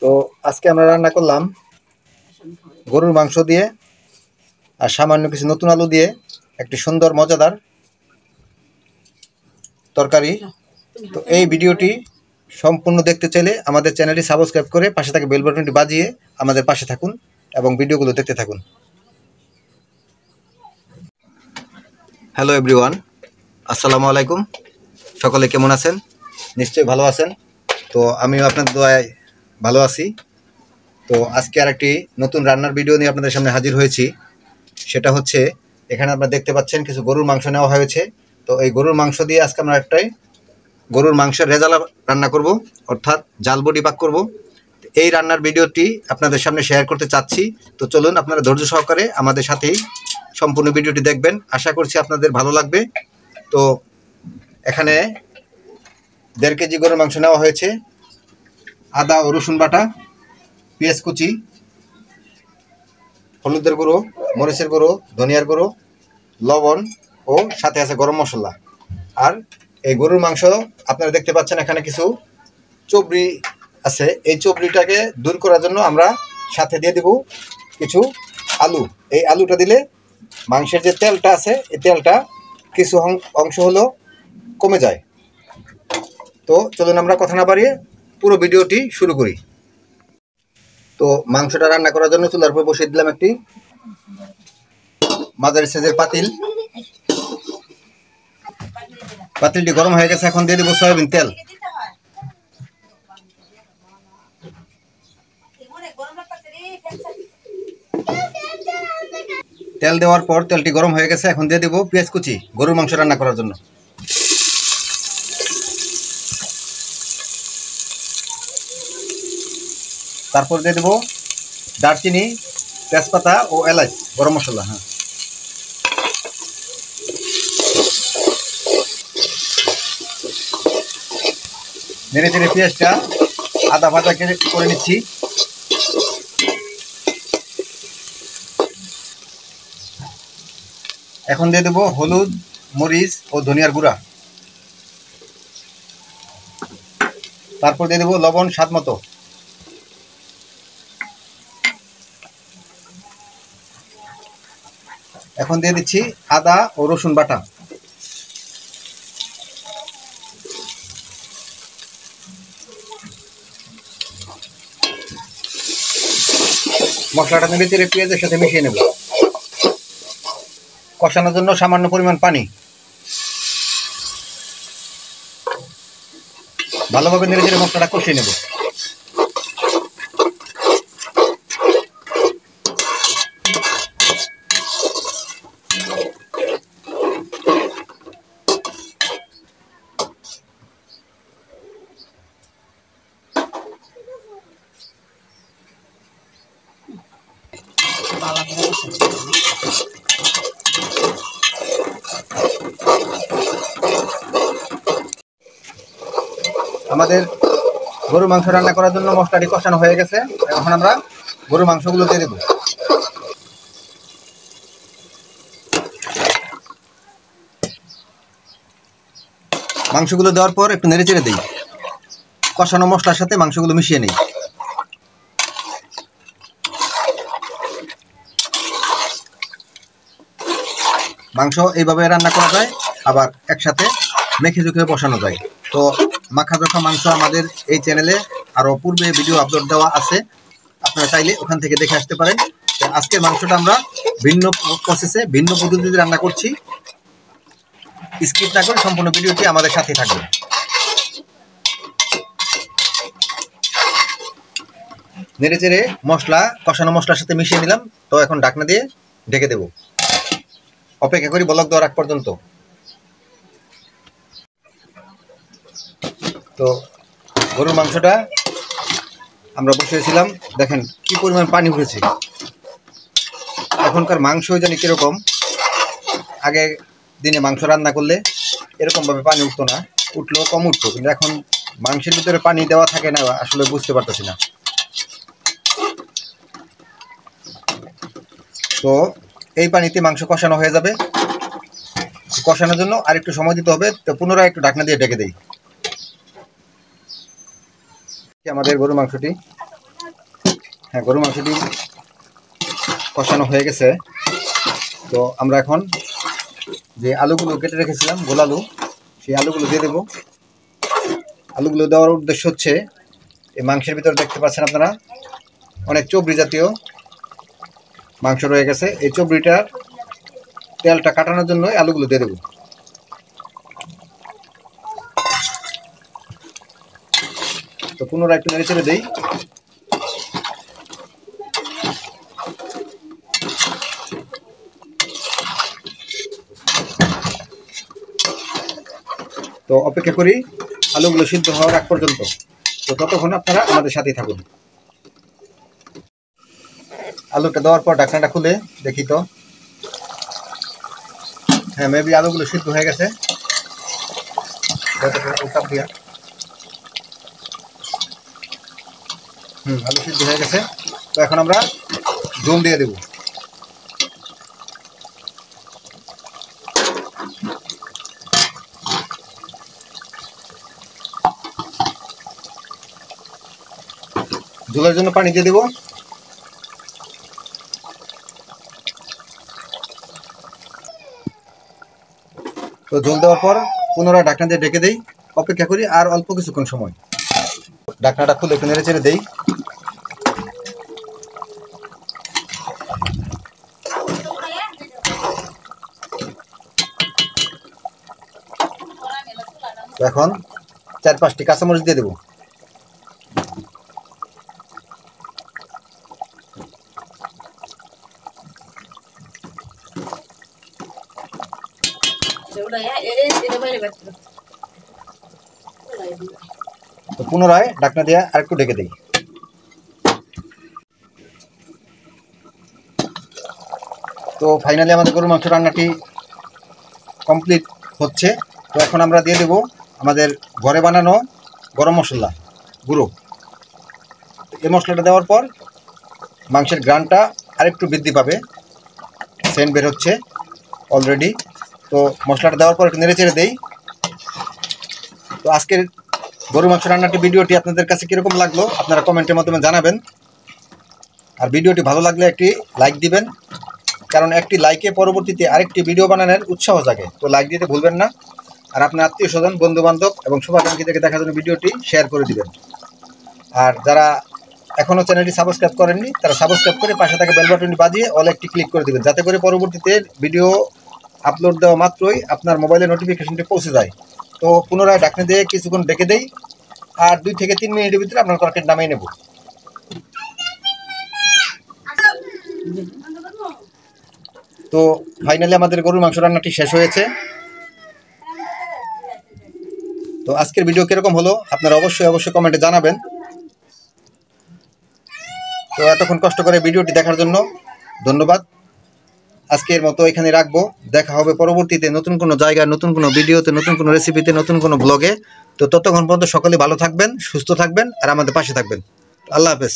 তো আজকে আমরা রান্না করলাম গরুর মাংস দিয়ে আর সামান্য কিছু নতুন আলু দিয়ে একটি সুন্দর মজাদার তরকারি। তো এই ভিডিওটি সম্পূর্ণ দেখতে চাইলে আমাদের চ্যানেলটি সাবস্ক্রাইব করে পাশে থাকা বেল বাটনটি বাজিয়ে আমাদের পাশে থাকুন এবং ভিডিওগুলো দেখতে থাকুন। হ্যালো এভরিওয়ান, আসসালামু আলাইকুম। সকলে কেমন আছেন? নিশ্চয়ই ভালো আছেন। তো আমিও আপনাদের দয়ায় ভালো আছি। তো আজকে আরেকটি নতুন রান্নার ভিডিও নিয়ে আপনাদের সামনে হাজির হয়েছি। সেটা হচ্ছে, এখানে আপনারা দেখতে পাচ্ছেন কিছু গরুর মাংস নেওয়া হয়েছে। তো এই গরুর মাংস দিয়ে আজকে আমরা একটাই গরুর মাংসের রেজালা রান্না করব, অর্থাৎ জাল বডি পাক করব। এই রান্নার ভিডিওটি আপনাদের সামনে শেয়ার করতে চাচ্ছি। তো চলুন আপনারা ধৈর্য সহকারে আমাদের সাথেই সম্পূর্ণ ভিডিওটি দেখবেন। আশা করছি আপনাদের ভালো লাগবে। তো এখানে 1.5 কেজি গরুর মাংস নেওয়া হয়েছে। আদা ও রসুন বাটা, পেঁয়াজ কুচি, হলুদের গুঁড়ো, মরিচের গুঁড়ো, ধনিয়ার গুঁড়ো, লবণ ও সাথে আছে গরম মশলা। আর এই গরুর মাংস আপনারা দেখতে পাচ্ছেন এখানে কিছু চবড়ি আছে। এই চবড়িটাকে দূর করার জন্য আমরা সাথে দিয়ে দেব কিছু আলু। এই আলুটা দিলে মাংসের যে তেলটা আছে এই তেলটা কিছু অংশ হলো কমে যায়। তো চলুন আমরা কথা না বাড়িয়ে পুরো ভিডিওটি শুরু করি। তো মাংসটা রান্না করার জন্য চুলার উপর বসিয়ে দিলাম একটি মাঝারি সাইজের পাতিল। পাতিলটি গরম হয়ে গেছে, এখন দিয়ে দেবো সয়াবিন তেল। তেল দেওয়ার পর তেলটি গরম হয়ে গেছে, এখন দিয়ে দেবো পেঁয়াজ কুচি গরুর মাংস রান্না করার জন্য। তারপর দিয়ে দেবো দারচিনি, তেজপাতা ও এলাচ, গরম মশলা। নেড়ে চেড়ে পেঁয়াজটা আদা ভাজা করে নিচ্ছি। এখন দিয়ে দেবো হলুদ, মরিচ ও ধনিয়ার গুঁড়া। তারপর দিয়ে দেবো লবণ স্বাদ মতো। এখন দিয়ে দিচ্ছি আদা ও রসুন বাটা। মশলাটা নেড়ে চেড়ে পেঁয়াজের সাথে মিশিয়ে নেব। কষানোর জন্য সামান্য পরিমাণ পানি। ভালোভাবে নেড়ে চেড়ে মশলাটা কষিয়ে নেব। আমাদের গরুর মাংস রান্না করার জন্য মশলাটি কষানো হয়ে গেছে। এখন আমরা গরুর মাংসগুলো দিয়ে দেব। মাংসগুলো দেওয়ার পর একটু নেড়ে চেড়ে দিই। কষানো মশলার সাথে মাংসগুলো মিশিয়ে নিই। মাংস এইভাবে রান্না করা যায়, আবার একসাথে মেখে ঝুঁকে বসানো যায়। তো মাখা জোখা মাংস আমাদের এই চ্যানেলে আরও পূর্বে ভিডিও আপলোড দেওয়া আছে, আপনারা চাইলে ওখান থেকে দেখে আসতে পারেন। তো আজকের মাংসটা আমরা ভিন্ন প্রসেসে ভিন্ন পদ্ধতিতে রান্না করছি। স্কিপ না করে সম্পূর্ণ ভিডিওটি আমাদের সাথে থাকবে। নেড়ে চেড়ে মশলা কষানো মশলার সাথে মিশিয়ে নিলাম। তো এখন ঢাকনা দিয়ে ঢেকে দেব। অপেক্ষা করি বলক দেওয়ার আগ পর্যন্ত। তো গরুর মাংসটা আমরা বসিয়েছিলাম, দেখেন কি পরিমাণ পানি উঠেছে। এখনকার মাংস জানি কিরকম, আগে দিনে মাংস রান্না করলে এরকমভাবে পানি উঠতো না, উঠলেও কম উঠতো, কিন্তু এখন মাংসের ভিতরে পানি দেওয়া থাকে না, আসলে বুঝতে পারতেছি না। তো এই পানিতে মাংস কষানো হয়ে যাবে। কষানোর জন্য আর একটু সময় দিতে হবে। তো পুনরায় একটু ঢাকনা দিয়ে ঢেকে দিই। আমাদের গরুর মাংসটি হ্যাঁ, গরুর মাংসটি কষানো হয়ে গেছে। তো আমরা এখন যে আলুগুলো কেটে রেখেছিলাম গোল আলু, সেই আলুগুলো দিয়ে দেবো। আলুগুলো দেওয়ার উদ্দেশ্য হচ্ছে এই মাংসের ভিতরে দেখতে পাচ্ছেন আপনারা অনেক চবড়ি জাতীয় মাংস রয়ে গেছে। এই চবড়িটার তেলটা কাটানোর জন্য আলুগুলো দিয়ে দেবো। তো পুনরায় একটু নেড়ে চেড়ে দিই। তো অপেক্ষা করি আলুগুলো সিদ্ধ হওয়ার আগ পর্যন্ত। তো ততক্ষণ আপনারা আমাদের সাথেই থাকুন। আলুটা দেওয়ার পর ঢাকনাটা খুলে দেখি তো। হ্যাঁ, মেবি আলুগুলো সিদ্ধ হয়ে গেছে। আলু সিদ্ধ হয়ে গেছে। তো এখন আমরা ঝোল দিয়ে দেব। ঝোলের জন্য পানি দিয়ে দেব। তো ঝোল দেওয়ার পর পুনরায় ঢাকনা দিয়ে ঢেকে দেই। অপেক্ষা করি আর অল্প কিছুক্ষণ সময়। ঢাকনাটা খুলে একটু নেড়ে চেড়ে দেই। এখন 4-5টি কাঁচামরিচ দিয়ে দেবো। তো পুনরায় ঢাকনা দিয়ে আরেকটু ঢেকে দিই। তো ফাইনালি আমাদের গরুর মাংস রান্নাটি কমপ্লিট হচ্ছে। তো এখন আমরা দিয়ে দেব আমাদের ঘরে বানানো গরম মশলা গুঁড়ো। এই মশলাটা দেওয়ার পর মাংসের গ্রানটা আরেকটু বৃদ্ধি পাবে। সেন্ট বের হচ্ছে অলরেডি। তো মশলাটা দেওয়ার পর একটু নেড়ে চেড়ে দেই। তো আজকের গরু মাংস রান্নাটি ভিডিওটি আপনাদের কাছে কীরকম লাগলো আপনারা কমেন্টের মাধ্যমে জানাবেন। আর ভিডিওটি ভালো লাগলে একটি লাইক দিবেন, কারণ একটি লাইকে পরবর্তীতে আরেকটি ভিডিও বানানোর উৎসাহ জাগে। তো লাইক দিতে ভুলবেন না। আর আপনার আত্মীয় স্বজন, বন্ধুবান্ধব এবং শুভাকাঙ্ক্ষীদেরকে দেখার জন্য ভিডিওটি শেয়ার করে দিবেন। আর যারা এখনও চ্যানেলটি সাবস্ক্রাইব করেননি তারা সাবস্ক্রাইব করে পাশে থাকা বেল বাটনটি বাজিয়ে অল একটি ক্লিক করে দিবেন, যাতে করে পরবর্তীতে ভিডিও আপলোড দেওয়া মাত্রই আপনার মোবাইলে নোটিফিকেশনটি পৌঁছে যায়। তো পুনরায় ঢাকনা দিয়ে কিছুক্ষণ ডেকে দেই। আর 2 থেকে 3 মিনিটের ভিতরে আপনার তরকারি নামিয়ে নেব। তো ফাইনালি আমাদের গরুর মাংস রান্নাটি শেষ হয়েছে। তো আজকের ভিডিও কীরকম হলো আপনারা অবশ্যই কমেন্টে জানাবেন। তো এতক্ষণ কষ্ট করে ভিডিওটি দেখার জন্য ধন্যবাদ। আজকের মতো এখানে রাখবো। দেখা হবে পরবর্তীতে নতুন কোনো জায়গায়, নতুন কোনো ভিডিওতে, নতুন কোনো রেসিপিতে, নতুন কোনো ব্লগে। তো ততক্ষণ পর্যন্ত সকলে ভালো থাকবেন, সুস্থ থাকবেন আর আমাদের পাশে থাকবেন। আল্লাহ হাফেজ।